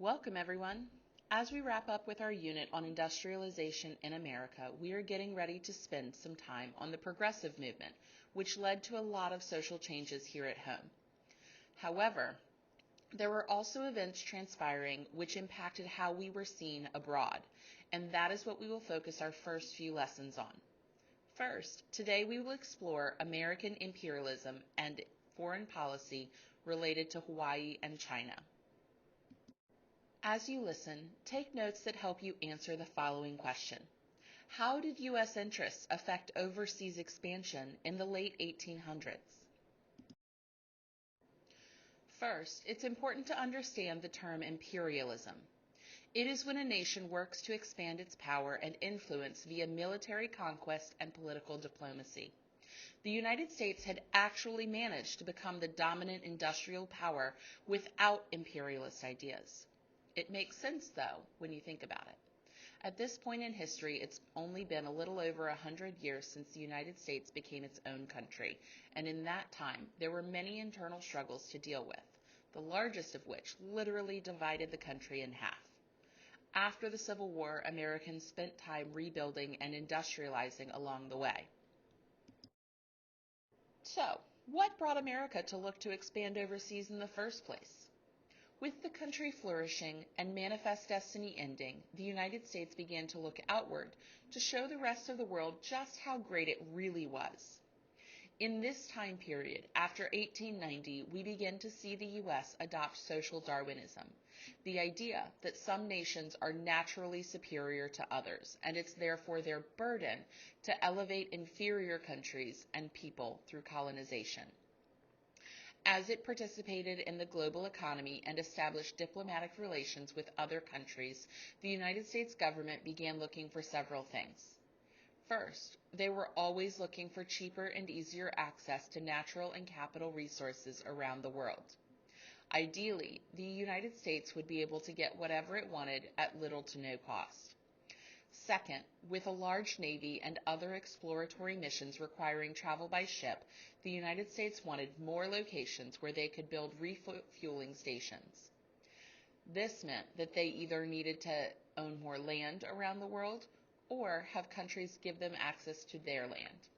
Welcome, everyone. As we wrap up with our unit on industrialization in America, we are getting ready to spend some time on the progressive movement, which led to a lot of social changes here at home. However, there were also events transpiring which impacted how we were seen abroad, and that is what we will focus our first few lessons on. First, today we will explore American imperialism and foreign policy related to Hawaii and China. As you listen, take notes that help you answer the following question. How did U.S. interests affect overseas expansion in the late 1800s? First, it's important to understand the term imperialism. It is when a nation works to expand its power and influence via military conquest and political diplomacy. The United States had actually managed to become the dominant industrial power without imperialist ideas. It makes sense, though, when you think about it. At this point in history, it's only been a little over 100 years since the United States became its own country, and in that time, there were many internal struggles to deal with, the largest of which literally divided the country in half. After the Civil War, Americans spent time rebuilding and industrializing along the way. So, what brought America to look to expand overseas in the first place? With the country flourishing and manifest destiny ending, the United States began to look outward to show the rest of the world just how great it really was. In this time period, after 1890, we begin to see the U.S. adopt social Darwinism, the idea that some nations are naturally superior to others, and it's therefore their burden to elevate inferior countries and people through colonization. As it participated in the global economy and established diplomatic relations with other countries, the United States government began looking for several things. First, they were always looking for cheaper and easier access to natural and capital resources around the world. Ideally, the United States would be able to get whatever it wanted at little to no cost. Second, with a large navy and other exploratory missions requiring travel by ship, the United States wanted more locations where they could build refueling stations. This meant that they either needed to own more land around the world or have countries give them access to their land.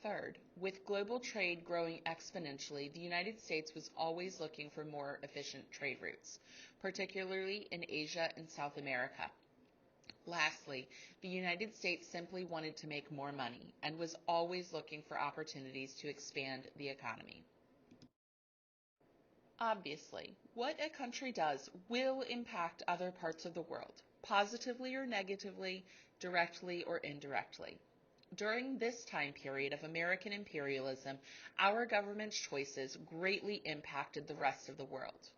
Third, with global trade growing exponentially, the United States was always looking for more efficient trade routes, particularly in Asia and South America. Lastly, the United States simply wanted to make more money and was always looking for opportunities to expand the economy. Obviously, what a country does will impact other parts of the world, positively or negatively, directly or indirectly. During this time period of American imperialism, our government's choices greatly impacted the rest of the world.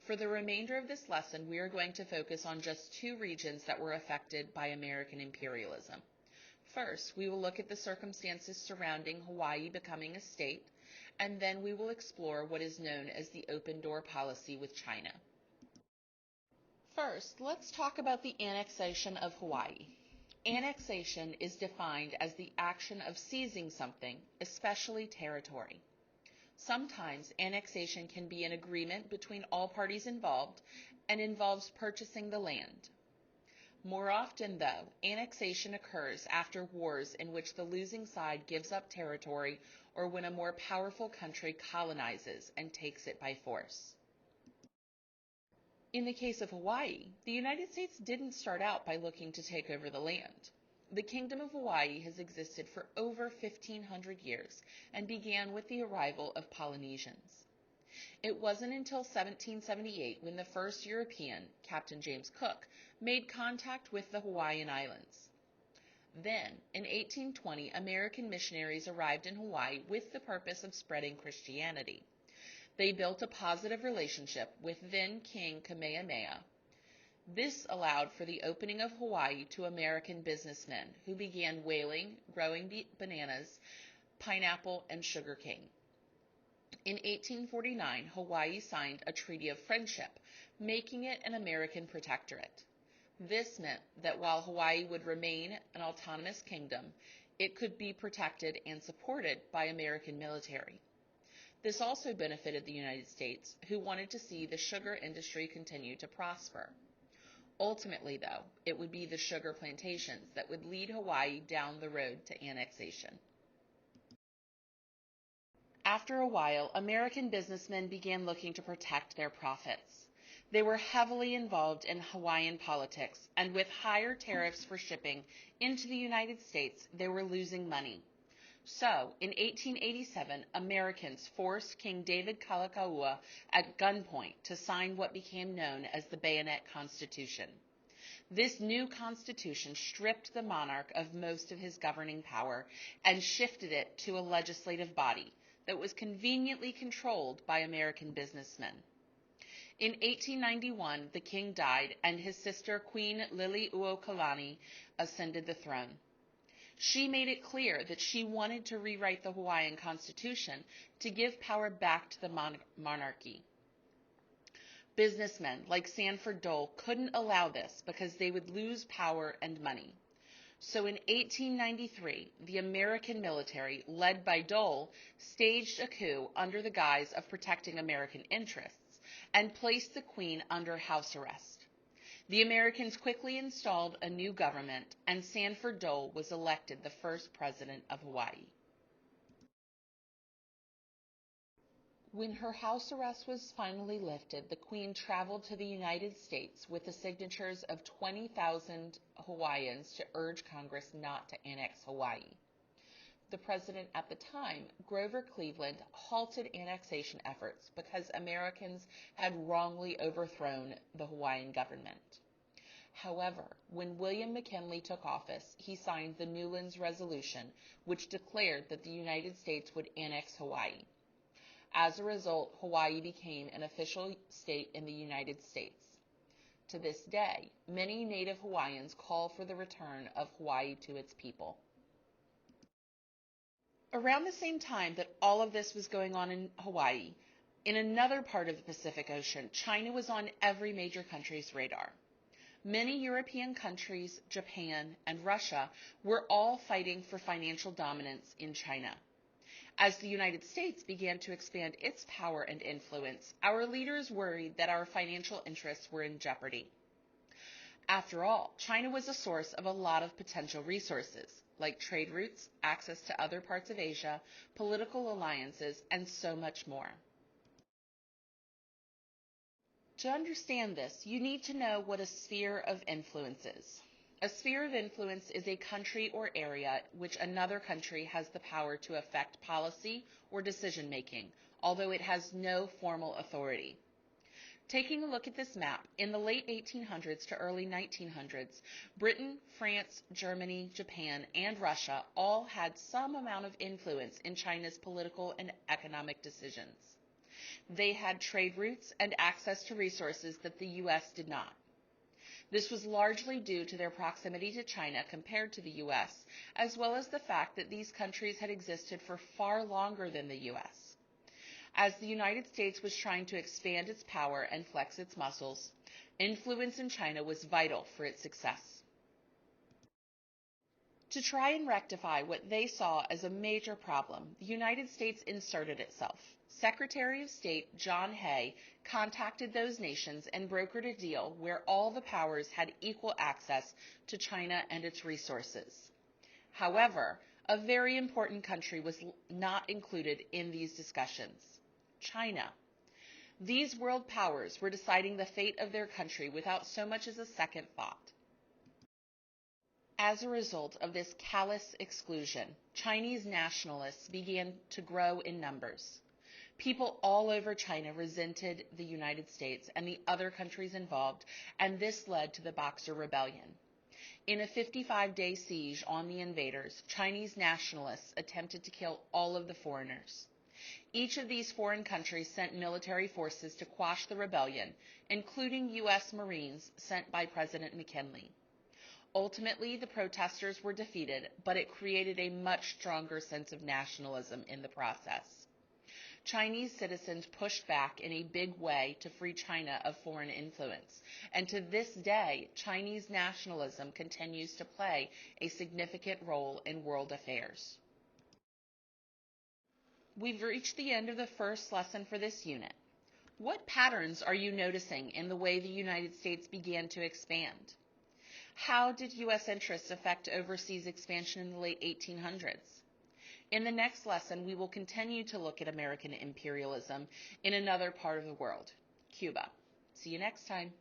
For the remainder of this lesson, we are going to focus on just two regions that were affected by American imperialism. First, we will look at the circumstances surrounding Hawaii becoming a state, and then we will explore what is known as the open door policy with China. First, let's talk about the annexation of Hawaii. Annexation is defined as the action of seizing something, especially territory. Sometimes annexation can be an agreement between all parties involved and involves purchasing the land. More often, though, annexation occurs after wars in which the losing side gives up territory or when a more powerful country colonizes and takes it by force. In the case of Hawaii, the United States didn't start out by looking to take over the land. The Kingdom of Hawaii has existed for over 1,500 years and began with the arrival of Polynesians. It wasn't until 1778 when the first European, Captain James Cook, made contact with the Hawaiian Islands. Then, in 1820, American missionaries arrived in Hawaii with the purpose of spreading Christianity. They built a positive relationship with then King Kamehameha. This allowed for the opening of Hawaii to American businessmen who began whaling, growing bananas, pineapple, and sugarcane. In 1849, Hawaii signed a treaty of friendship, making it an American protectorate. This meant that while Hawaii would remain an autonomous kingdom, it could be protected and supported by American military. This also benefited the United States, who wanted to see the sugar industry continue to prosper. Ultimately, though, it would be the sugar plantations that would lead Hawaii down the road to annexation. After a while, American businessmen began looking to protect their profits. They were heavily involved in Hawaiian politics, and with higher tariffs for shipping into the United States, they were losing money. So, in 1887, Americans forced King David Kalakaua at gunpoint to sign what became known as the Bayonet Constitution. This new constitution stripped the monarch of most of his governing power and shifted it to a legislative body that was conveniently controlled by American businessmen. In 1891, the king died, and his sister, Queen Liliuokalani, ascended the throne. She made it clear that she wanted to rewrite the Hawaiian Constitution to give power back to the monarchy. Businessmen like Sanford Dole couldn't allow this because they would lose power and money. So in 1893, the American military, led by Dole, staged a coup under the guise of protecting American interests and placed the Queen under house arrest. The Americans quickly installed a new government, and Sanford Dole was elected the first president of Hawaii. When her house arrest was finally lifted, the Queen traveled to the United States with the signatures of 20,000 Hawaiians to urge Congress not to annex Hawaii. The president at the time, Grover Cleveland, halted annexation efforts because Americans had wrongly overthrown the Hawaiian government. However, when William McKinley took office, he signed the Newlands Resolution, which declared that the United States would annex Hawaii. As a result, Hawaii became an official state in the United States. To this day, many Native Hawaiians call for the return of Hawaii to its people. Around the same time that all of this was going on in Hawaii, in another part of the Pacific Ocean, China was on every major country's radar. Many European countries, Japan, and Russia were all fighting for financial dominance in China. As the United States began to expand its power and influence, our leaders worried that our financial interests were in jeopardy. After all, China was a source of a lot of potential resources, like trade routes, access to other parts of Asia, political alliances, and so much more. To understand this, you need to know what a sphere of influence is. A sphere of influence is a country or area which another country has the power to affect policy or decision making, although it has no formal authority. Taking a look at this map, in the late 1800s to early 1900s, Britain, France, Germany, Japan, and Russia all had some amount of influence in China's political and economic decisions. They had trade routes and access to resources that the U.S. did not. This was largely due to their proximity to China compared to the U.S., as well as the fact that these countries had existed for far longer than the U.S. As the United States was trying to expand its power and flex its muscles, influence in China was vital for its success. To try and rectify what they saw as a major problem, the United States inserted itself. Secretary of State John Hay contacted those nations and brokered a deal where all the powers had equal access to China and its resources. However, a very important country was not included in these discussions: China. These world powers were deciding the fate of their country without so much as a second thought. As a result of this callous exclusion, Chinese nationalists began to grow in numbers. People all over China resented the United States and the other countries involved, and this led to the Boxer Rebellion. In a 55-day siege on the invaders, Chinese nationalists attempted to kill all of the foreigners. Each of these foreign countries sent military forces to quash the rebellion, including U.S. Marines sent by President McKinley. Ultimately, the protesters were defeated, but it created a much stronger sense of nationalism in the process. Chinese citizens pushed back in a big way to free China of foreign influence, and to this day, Chinese nationalism continues to play a significant role in world affairs. We've reached the end of the first lesson for this unit. What patterns are you noticing in the way the United States began to expand? How did U.S. interests affect overseas expansion in the late 1800s? In the next lesson, we will continue to look at American imperialism in another part of the world, Cuba. See you next time.